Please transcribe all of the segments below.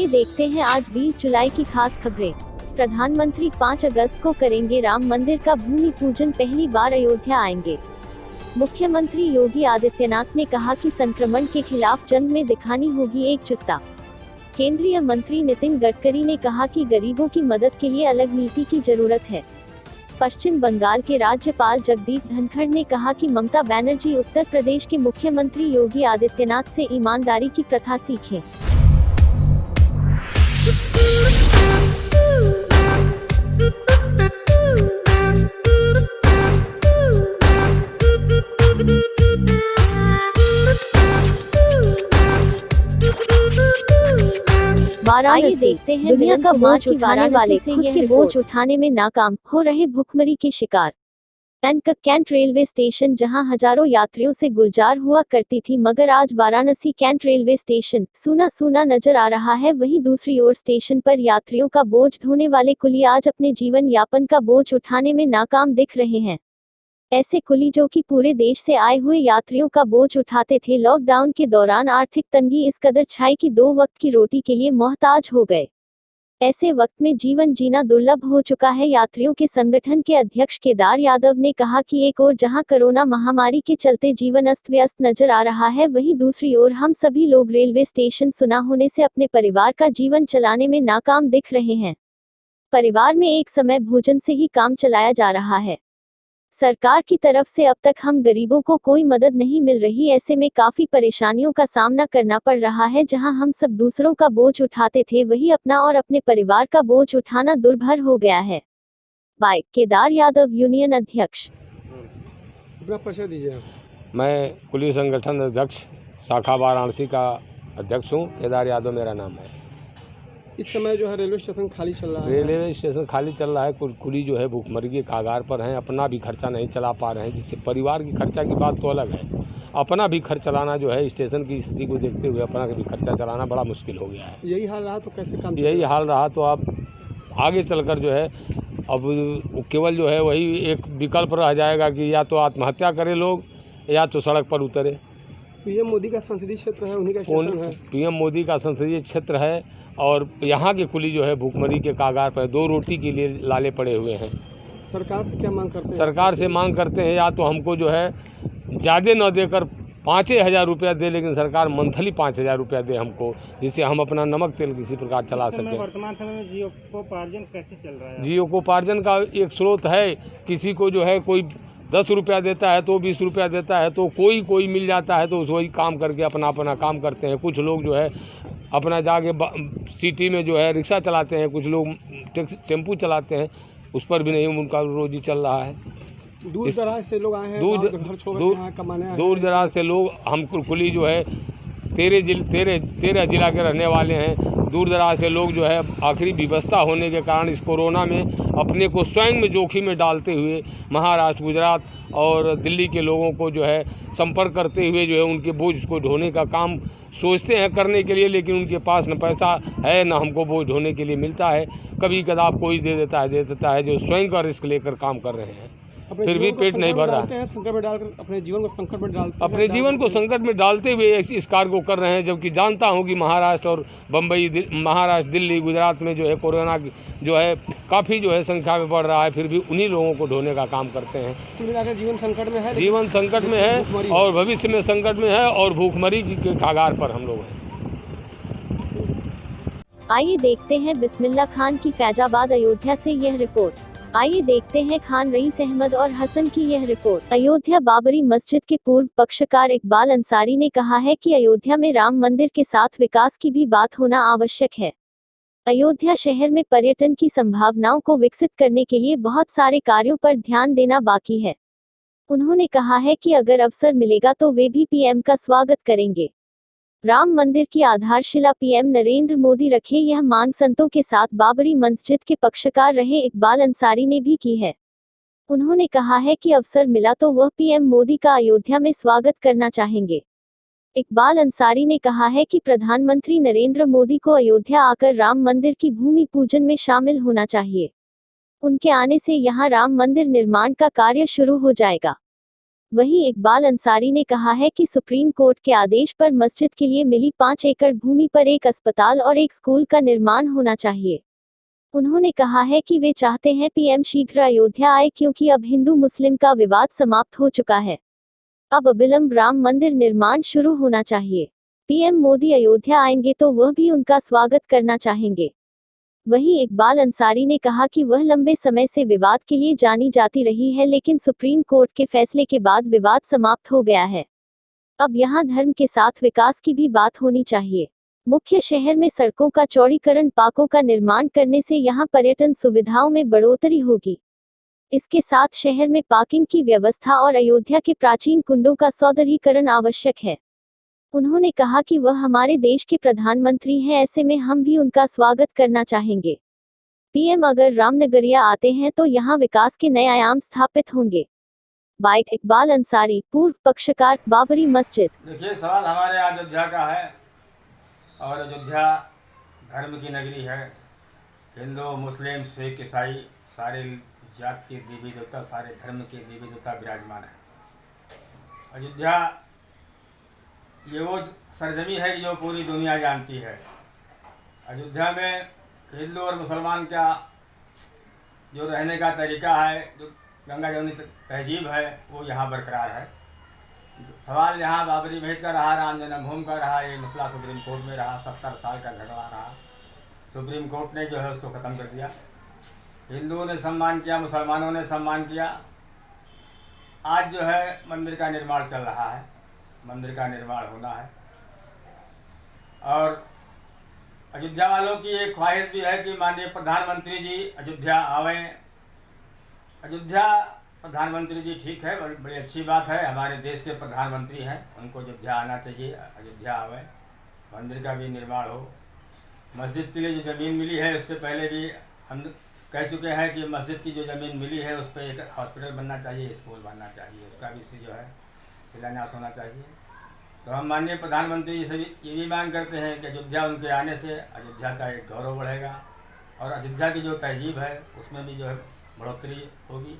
देखते हैं आज 20 जुलाई की खास खबरें। प्रधानमंत्री 5 अगस्त को करेंगे राम मंदिर का भूमि पूजन, पहली बार अयोध्या आएंगे। मुख्यमंत्री योगी आदित्यनाथ ने कहा कि संक्रमण के खिलाफ जंग में दिखानी होगी एकजुटता। केंद्रीय मंत्री नितिन गडकरी ने कहा कि गरीबों की मदद के लिए अलग नीति की जरूरत है। पश्चिम बंगाल के राज्यपाल जगदीप धनखड़ ने कहा कि ममता बनर्जी उत्तर प्रदेश के मुख्यमंत्री योगी आदित्यनाथ से ईमानदारी की प्रथा सीखें। वाराणसी देखते हैं दुनिया का बोझ उठाने वाले खुद के बोझ उठाने में नाकाम हो रहे भुखमरी के शिकार। कैंट रेलवे स्टेशन जहां हजारों यात्रियों से गुलजार हुआ करती थी, मगर आज वाराणसी कैंट रेलवे स्टेशन सूना सूना नजर आ रहा है। वहीं दूसरी ओर स्टेशन पर यात्रियों का बोझ ढोने वाले कुली आज अपने जीवन यापन का बोझ उठाने में नाकाम दिख रहे हैं। ऐसे कुली जो कि पूरे देश से आए हुए यात्रियों का बोझ उठाते थे, लॉकडाउन के दौरान आर्थिक तंगी इस कदर छाई कि 2 वक्त की रोटी के लिए मोहताज हो गए। ऐसे वक्त में जीवन जीना दुर्लभ हो चुका है। यात्रियों के संगठन के अध्यक्ष केदार यादव ने कहा कि एक ओर जहां कोरोना महामारी के चलते जीवन अस्त व्यस्त नजर आ रहा है, वहीं दूसरी ओर हम सभी लोग रेलवे स्टेशन सुना होने से अपने परिवार का जीवन चलाने में नाकाम दिख रहे हैं। परिवार में एक समय भोजन से ही काम चलाया जा रहा है। सरकार की तरफ से अब तक हम गरीबों को कोई मदद नहीं मिल रही। ऐसे में काफी परेशानियों का सामना करना पड़ रहा है। जहां हम सब दूसरों का बोझ उठाते थे, वही अपना और अपने परिवार का बोझ उठाना दुर्भर हो गया है। बाय केदार यादव, यूनियन अध्यक्ष। अपना परिचय दीजिए। मैं कुली संगठन अध्यक्ष शाखा वाराणसी का अध्यक्ष हूँ। केदार यादव मेरा नाम है। इस समय जो है रेलवे स्टेशन खाली चल रहा है। रेलवे स्टेशन खाली चल रहा है। कुली जो है भूखमरी के कागार पर हैं, अपना भी खर्चा नहीं चला पा रहे हैं। जिससे परिवार की खर्चा की बात तो अलग है, अपना भी खर्च चलाना जो है स्टेशन की स्थिति को देखते हुए अपना भी खर्चा चलाना बड़ा मुश्किल हो गया है। यही हाल रहा तो कैसे काम? यही हाल रहा तो आप आगे चलकर जो है अब केवल जो है वही एक विकल्प रह जाएगा कि या तो आत्महत्या करे लोग या तो सड़क पर उतरे। पीएम मोदी का संसदीय क्षेत्र है, उन्हीं का क्षेत्र है। पीएम मोदी का संसदीय क्षेत्र है और यहाँ के कुली जो है भूखमरी के कागार पर 2 रोटी के लिए लाले पड़े हुए हैं। सरकार से क्या मांग करते हैं? सरकार से मांग करते हैं या तो हमको जो है ज़्यादा न देकर 5,000 रुपया दे, लेकिन सरकार मंथली 5,000 रुपया दे हमको, जिससे हम अपना नमक तेल किसी प्रकार चला सकें। वर्तमान समय में जीविकोपार्जन कैसे चल रहा है? जीविकोपार्जन का एक स्रोत है। किसी को जो है कोई 10 रुपया देता है तो 20 रुपया देता है, तो कोई मिल जाता है तो वही काम करके अपना काम करते हैं। कुछ लोग जो है अपना जाके सिटी में जो है रिक्शा चलाते हैं, कुछ लोग टेम्पू चलाते हैं, उस पर भी नहीं उनका रोजी चल रहा है। दूर दराज से लोग आए हैं, दूर दराज से लोग, हम कुली जो है 13 जिला के रहने वाले हैं। दूर दराज से लोग जो है आखिरी व्यवस्था होने के कारण इस कोरोना में अपने को स्वयं में जोखिम में डालते हुए महाराष्ट्र, गुजरात और दिल्ली के लोगों को जो है संपर्क करते हुए जो है उनके बोझ को ढोने का काम सोचते हैं करने के लिए, लेकिन उनके पास न पैसा है न हमको बोझ ढोने के लिए मिलता है। कभी कदार कोई दे देता है जो स्वयं का रिस्क लेकर काम कर रहे हैं, फिर भी पेट नहीं भर रहा है। अपने जीवन को संकट में डालते हुए इस कार्य को कर रहे हैं। जबकि जानता हूं कि महाराष्ट्र और महाराष्ट्र, दिल्ली, गुजरात में जो है कोरोना जो है काफ़ी जो है संख्या में बढ़ रहा है, फिर भी उन्हीं लोगों को ढोने का काम करते हैं। जीवन संकट में है और भविष्य में संकट में है और भूखमरी के कागार पर हम लोग हैं। आइए देखते हैं बिस्मिल्लाह खान की फैजाबाद अयोध्या से यह रिपोर्ट। आइए देखते हैं खान रईस अहमद और हसन की यह रिपोर्ट। अयोध्या बाबरी मस्जिद के पूर्व पक्षकार इकबाल अंसारी ने कहा है कि अयोध्या में राम मंदिर के साथ विकास की भी बात होना आवश्यक है। अयोध्या शहर में पर्यटन की संभावनाओं को विकसित करने के लिए बहुत सारे कार्यों पर ध्यान देना बाकी है। उन्होंने कहा है कि अगर अवसर मिलेगा तो वे भी पीएम का स्वागत करेंगे। राम मंदिर की आधारशिला पीएम नरेंद्र मोदी रखे, यह मांग संतों के साथ बाबरी मस्जिद के पक्षकार रहे इकबाल अंसारी ने भी की है। उन्होंने कहा है कि अवसर मिला तो वह पीएम मोदी का अयोध्या में स्वागत करना चाहेंगे। इकबाल अंसारी ने कहा है कि प्रधानमंत्री नरेंद्र मोदी को अयोध्या आकर राम मंदिर की भूमि पूजन में शामिल होना चाहिए। उनके आने से यहां राम मंदिर निर्माण का कार्य शुरू हो जाएगा। वहीं इकबाल अंसारी ने कहा है कि सुप्रीम कोर्ट के आदेश पर मस्जिद के लिए मिली 5 एकड़ भूमि पर एक अस्पताल और एक स्कूल का निर्माण होना चाहिए। उन्होंने कहा है कि वे चाहते हैं पीएम शीघ्र अयोध्या आए क्योंकि अब हिंदू मुस्लिम का विवाद समाप्त हो चुका है। अब अविलंब राम मंदिर निर्माण शुरू होना चाहिए। पीएम मोदी अयोध्या आएंगे तो वह भी उनका स्वागत करना चाहेंगे। वहीं इकबाल अंसारी ने कहा कि वह लंबे समय से विवाद के लिए जानी जाती रही है, लेकिन सुप्रीम कोर्ट के फैसले के बाद विवाद समाप्त हो गया है। अब यहां धर्म के साथ विकास की भी बात होनी चाहिए। मुख्य शहर में सड़कों का चौड़ीकरण, पार्कों का निर्माण करने से यहां पर्यटन सुविधाओं में बढ़ोतरी होगी। इसके साथ शहर में पार्किंग की व्यवस्था और अयोध्या के प्राचीन कुंडों का सौंदर्यीकरण आवश्यक है। उन्होंने कहा कि वह हमारे देश के प्रधानमंत्री हैं, ऐसे में हम भी उनका स्वागत करना चाहेंगे। पीएम अगर रामनगरिया आते हैं तो यहां विकास के नए आयाम स्थापित होंगे। बाइट इकबाल अंसारी, पूर्व पक्षकार, बाबरी मस्जिद। देखिए, सवाल हमारे अयोध्या का है और अयोध्या धर्म की नगरी है। हिंदू, मुस्लिम, सिख, ईसाई सारे जात के देवी देवता, सारे धर्म के देवी देवता विराजमान है। अयोध्या ये वो सरजमी है जो पूरी दुनिया जानती है। अयोध्या में हिंदू और मुसलमान का जो रहने का तरीका है, जो गंगा जमुनी तहजीब है, वो यहाँ बरकरार है। सवाल यहाँ बाबरी मस्जिद का रहा, राम जन्मभूमि का रहा, ये मसला सुप्रीम कोर्ट में रहा, 70 साल का झगड़ा रहा। सुप्रीम कोर्ट ने जो है उसको ख़त्म कर दिया। हिंदुओं ने सम्मान किया, मुसलमानों ने सम्मान किया। आज जो है मंदिर का निर्माण चल रहा है, मंदिर का निर्माण होना है। और अयोध्या वालों की एक ख्वाहिश भी है कि माननीय प्रधानमंत्री जी अयोध्या आवें। अयोध्या प्रधानमंत्री जी ठीक है, बड़ी अच्छी बात है, हमारे देश के प्रधानमंत्री हैं, उनको अयोध्या आना चाहिए, अयोध्या आवें, मंदिर का भी निर्माण हो। मस्जिद के लिए जो ज़मीन मिली है, उससे पहले भी हम कह चुके हैं कि मस्जिद की जो ज़मीन मिली है उस पर एक हॉस्पिटल बनना चाहिए, स्कूल बनना चाहिए, उसका भी जो है शिलान्यास होना चाहिए। तो हम माननीय प्रधानमंत्री जी से ये भी मांग करते हैं कि अयोध्या उनके आने से अयोध्या का एक गौरव बढ़ेगा और अयोध्या की जो तहजीब है उसमें भी जो है बढ़ोतरी होगी।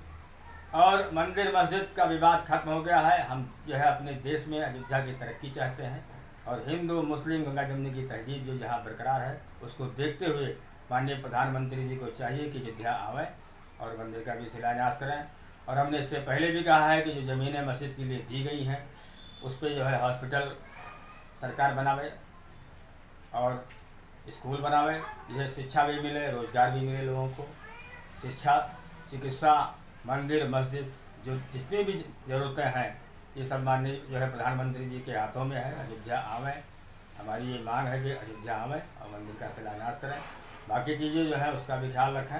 और मंदिर मस्जिद का विवाद खत्म हो गया है। हम जो है अपने देश में अयोध्या की तरक्की चाहते हैं और हिंदू, मुस्लिम, गंगा जमुनी की तहजीब जो जहाँ बरकरार है उसको देखते हुए माननीय प्रधानमंत्री जी को चाहिए कि अयोध्या आवें और मंदिर का भी शिलान्यास करें। और हमने इससे पहले भी कहा है कि जो ज़मीनें मस्जिद के लिए दी गई हैं उस पर जो है हॉस्पिटल सरकार बनावे और स्कूल बनावे, यह शिक्षा भी मिले, रोज़गार भी मिले लोगों को। शिक्षा, चिकित्सा, मंदिर, मस्जिद, जो जितनी भी ज़रूरतें हैं ये सब माननीय जो है प्रधानमंत्री जी के हाथों में है। अयोध्या आवें, हमारी ये मांग है कि अयोध्या आवें और मंदिर का शिलान्यास करें। बाकी चीज़ें जो है उसका भी ख्याल रखें।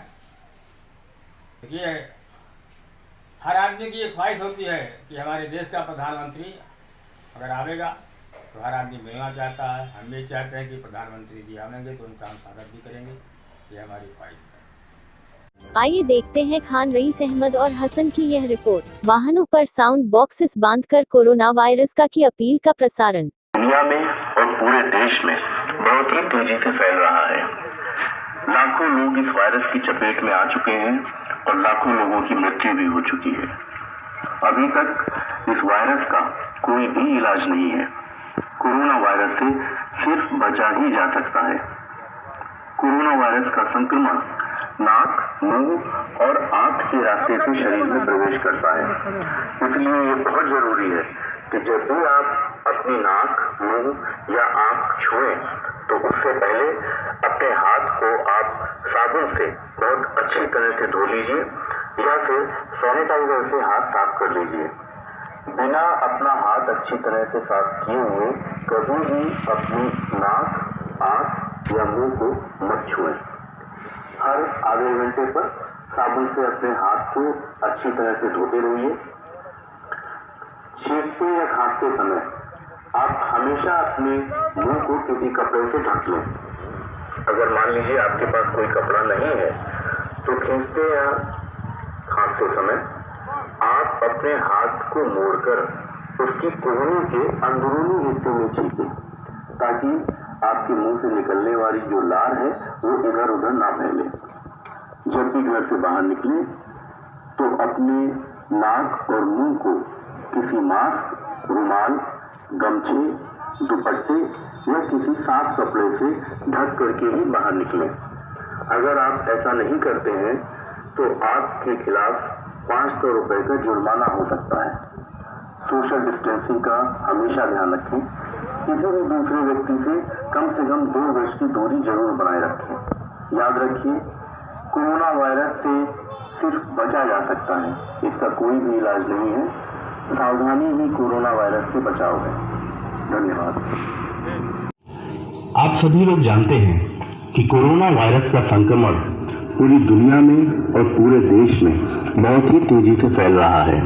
देखिए, हर आदमी की ये ख्वाहिश होती है कि हमारे देश का प्रधानमंत्री अगर आवेगा तो हर आदमी मिलना चाहता है। हम भी चाहते हैं कि प्रधानमंत्री जी आवेंगे तो उनका हम स्वागत भी करेंगे, ये हमारी ख्वाहिश है। आइए देखते हैं खान रईस अहमद और हसन की यह रिपोर्ट। वाहनों पर साउंड बॉक्सेस बांधकर कोरोना वायरस का की अपील का प्रसारण। दुनिया में और पूरे देश में बहुत ही तेजी से फैल रहा है। लाखों लोग इस वायरस की चपेट में आ चुके हैं और लाखों लोगों की मृत्यु भी हो चुकी है। अभी तक इस वायरस का कोई भी इलाज नहीं है। कोरोना वायरस से सिर्फ बचा ही जा सकता है। कोरोना वायरस का संक्रमण नाक, मुंह और आंख के रास्ते से शरीर में प्रवेश करता है। इसलिए ये बहुत जरूरी है कि जब भी आप अपनी नाक, मुंह या आंख छुएं तो उससे पहले अपने हाथ को आप साबुन से बहुत अच्छी तरह से धो लीजिए या फिर सैनिटाइजर से हाथ साफ कर लीजिए। बिना अपना हाथ अच्छी तरह से साफ किए हुए कभी भी अपनी नाक, आंख या मुंह को मत छुएं। हर आधे घंटे पर साबुन से अपने हाथ को अच्छी तरह से धोते रहिए। छींकते या खांसते समय आप हमेशा अपने मुंह को किसी कपड़े से ढक लें। अगर मान लीजिए आपके पास कोई कपड़ा नहीं है तो खींचते या खांसते समय आप अपने हाथ को मोड़कर उसकी कोहनी के अंदरूनी हिस्से में छींकें ताकि आपके मुंह से निकलने वाली जो लार है वो इधर उधर ना फैले। जब भी घर से बाहर निकले तो अपने नाक और मुंह को किसी मास्क, रुमाल, गमछे, दुपट्टे या किसी साफ कपड़े से ढक करके ही बाहर निकलें। अगर आप ऐसा नहीं करते हैं तो आपके खिलाफ 500 रुपए का जुर्माना हो सकता है। सोशल डिस्टेंसिंग का हमेशा ध्यान रखें। किसी भी दूसरे व्यक्ति से कम 2 गज की दूरी जरूर बनाए रखें। याद रखिए, कोरोना वायरस से सिर्फ बचा जा सकता है, इसका कोई भी इलाज नहीं है। सावधानी ही कोरोना वायरस से बचाव है। धन्यवाद। आप सभी लोग जानते हैं कि कोरोना वायरस का संक्रमण पूरी दुनिया में और पूरे देश में बहुत ही तेजी से फैल रहा है।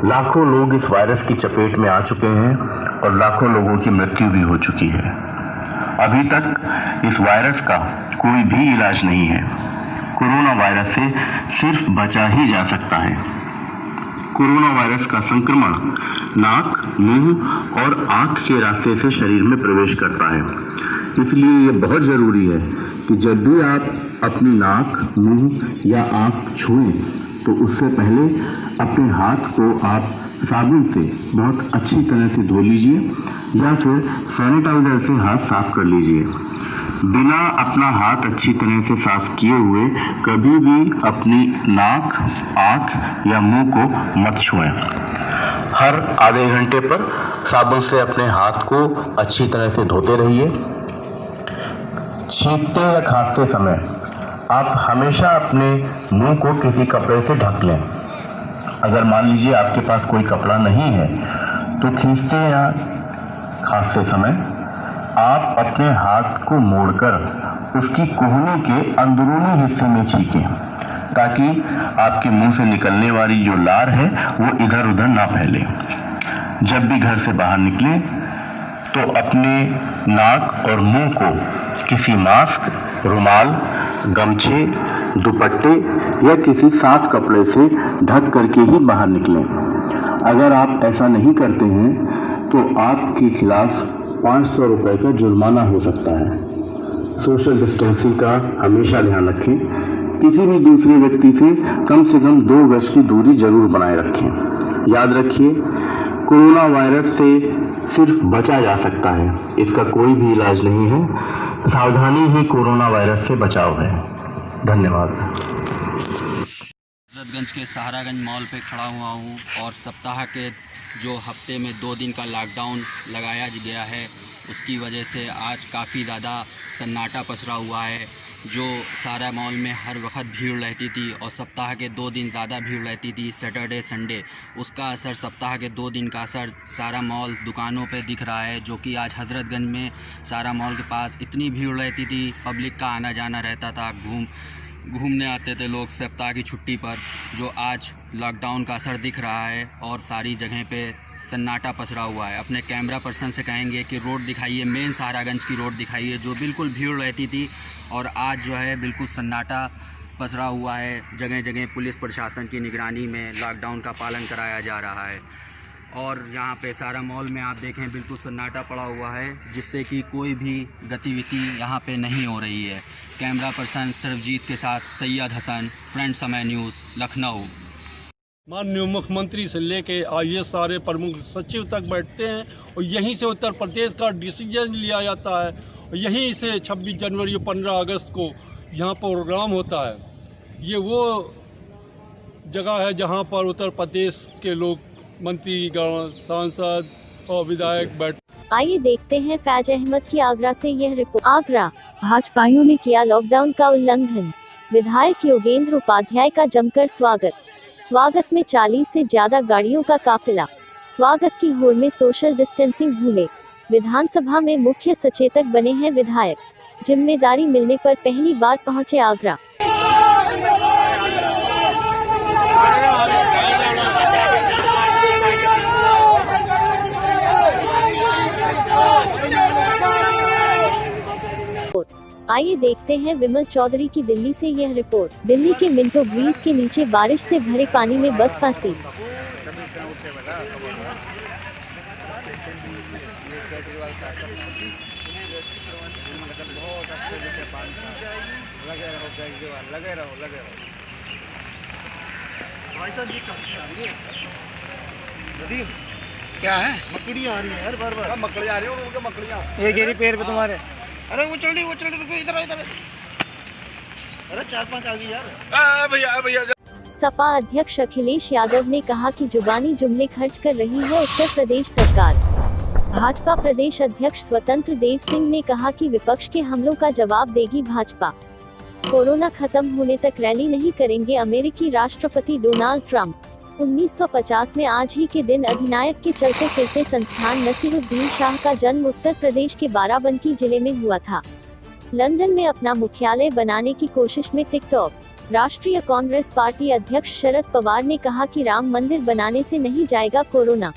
लाखों लोग इस वायरस की चपेट में आ चुके हैं और लाखों लोगों की मृत्यु भी हो चुकी है। अभी तक इस वायरस का कोई भी इलाज नहीं है। कोरोना वायरस से सिर्फ बचा ही जा सकता है। कोरोना वायरस का संक्रमण नाक, मुंह और आंख के रास्ते से शरीर में प्रवेश करता है। इसलिए ये बहुत ज़रूरी है कि जब भी आप अपनी नाक, मुंह या आंख छुएं तो उससे पहले अपने हाथ को आप साबुन से बहुत अच्छी तरह से धो लीजिए या फिर सैनिटाइजर से हाथ साफ कर लीजिए। बिना अपना हाथ अच्छी तरह से साफ किए हुए कभी भी अपनी नाक, आंख या मुंह को मत छुएं। हर आधे घंटे पर साबुन से अपने हाथ को अच्छी तरह से धोते रहिए। छींकते या खांसते समय आप हमेशा अपने मुंह को किसी कपड़े से ढक लें। अगर मान लीजिए आपके पास कोई कपड़ा नहीं है तो खींचते या खांसते समय आप अपने हाथ को मोड़कर उसकी कोहनी के अंदरूनी हिस्से में छींकें, ताकि आपके मुंह से निकलने वाली जो लार है वो इधर उधर ना फैले। जब भी घर से बाहर निकलें तो अपने नाक और मुंह को किसी मास्क, रुमाल, गमछे, दुपट्टे या किसी साफ कपड़े से ढक करके ही बाहर निकलें। अगर आप ऐसा नहीं करते हैं तो आपके खिलाफ 500 रुपए का जुर्माना हो सकता है। सोशल डिस्टेंसिंग का हमेशा ध्यान रखें। किसी भी दूसरे व्यक्ति से कम 2 गज की दूरी जरूर बनाए रखें। याद रखिए, कोरोना वायरस से सिर्फ बचा जा सकता है, इसका कोई भी इलाज नहीं है। सावधानी ही कोरोना वायरस से बचाव है। धन्यवाद। हजरतगंज के सहारागंज मॉल पे खड़ा हुआ हूँ और सप्ताह के जो हफ्ते में 2 दिन का लॉकडाउन लगाया गया है उसकी वजह से आज काफ़ी ज़्यादा सन्नाटा पसरा हुआ है। जो सारा मॉल में हर वक्त भीड़ रहती थी और सप्ताह के 2 दिन ज़्यादा भीड़ रहती थी, सैटरडे संडे, उसका असर सप्ताह के 2 दिन का असर सारा मॉल दुकानों पे दिख रहा है। जो कि आज हजरतगंज में सारा मॉल के पास इतनी भीड़ रहती थी, पब्लिक का आना जाना रहता था, घूमने आते थे लोग सप्ताह की छुट्टी पर। जो आज लॉकडाउन का असर दिख रहा है और सारी जगह पे सन्नाटा पसरा हुआ है। अपने कैमरा पर्सन से कहेंगे कि रोड दिखाइए, मेन सहारागंज की रोड दिखाइए जो बिल्कुल भीड़ रहती थी और आज जो है बिल्कुल सन्नाटा पसरा हुआ है। जगह जगह पुलिस प्रशासन की निगरानी में लॉकडाउन का पालन कराया जा रहा है और यहाँ पे सारा मॉल में आप देखें बिल्कुल सन्नाटा पड़ा हुआ है, जिससे कि कोई भी गतिविधि यहाँ पे नहीं हो रही है। कैमरा पर्सन सरबजीत के साथ सैयद हसन, फ्रंट समय न्यूज़, लखनऊ। माननीय मुख्यमंत्री से लेके ये सारे प्रमुख सचिव तक बैठते हैं और यहीं से उत्तर प्रदेश का डिसीजन लिया जाता है और यहीं से 26 जनवरी और 15 अगस्त को यहाँ प्रोग्राम होता है। ये वो जगह है जहाँ पर उत्तर प्रदेश के लोग, मंत्रीगण, सांसद और विधायक बैठ। आइए देखते हैं फैज अहमद की आगरा से यह रिपोर्ट। आगरा, भाजपाइयों ने किया लॉकडाउन का उल्लंघन, विधायक योगेंद्र उपाध्याय का जमकर स्वागत में 40 से ज्यादा गाड़ियों का काफिला। स्वागत की होड़ में सोशल डिस्टेंसिंग भूले, विधानसभा में मुख्य सचेतक बने हैं विधायक। जिम्मेदारी मिलने पर पहली बार पहुंचे आगरा। आइए देखते हैं विमल चौधरी की दिल्ली से यह रिपोर्ट। दिल्ली के मिंटो ब्रिज के नीचे बारिश से भरे पानी में बस फंसी। क्या है? मकड़ी आ रही है यार, बार-बार मकड़ी आ रही है, उनके मकड़ियाँ ये गिरी पैर पे तुम्हारे। अरे वो चल रही, रुको, इधर अरे 4-5 आ गई यार। भैया सपा अध्यक्ष अखिलेश यादव ने कहा कि जुबानी जुमले खर्च कर रही है उत्तर प्रदेश सरकार। भाजपा प्रदेश अध्यक्ष स्वतंत्र देव सिंह ने कहा कि विपक्ष के हमलों का जवाब देगी भाजपा। कोरोना खत्म होने तक रैली नहीं करेंगे अमेरिकी राष्ट्रपति डोनाल्ड ट्रंप। 1950 में आज ही के दिन अधिनायक के चलते फिरते संस्थान नसीरुद्दीन शाह का जन्म उत्तर प्रदेश के बाराबंकी जिले में हुआ था। लंदन में अपना मुख्यालय बनाने की कोशिश में टिकटॉक। राष्ट्रीय कांग्रेस पार्टी अध्यक्ष शरद पवार ने कहा कि राम मंदिर बनाने से नहीं जाएगा कोरोना।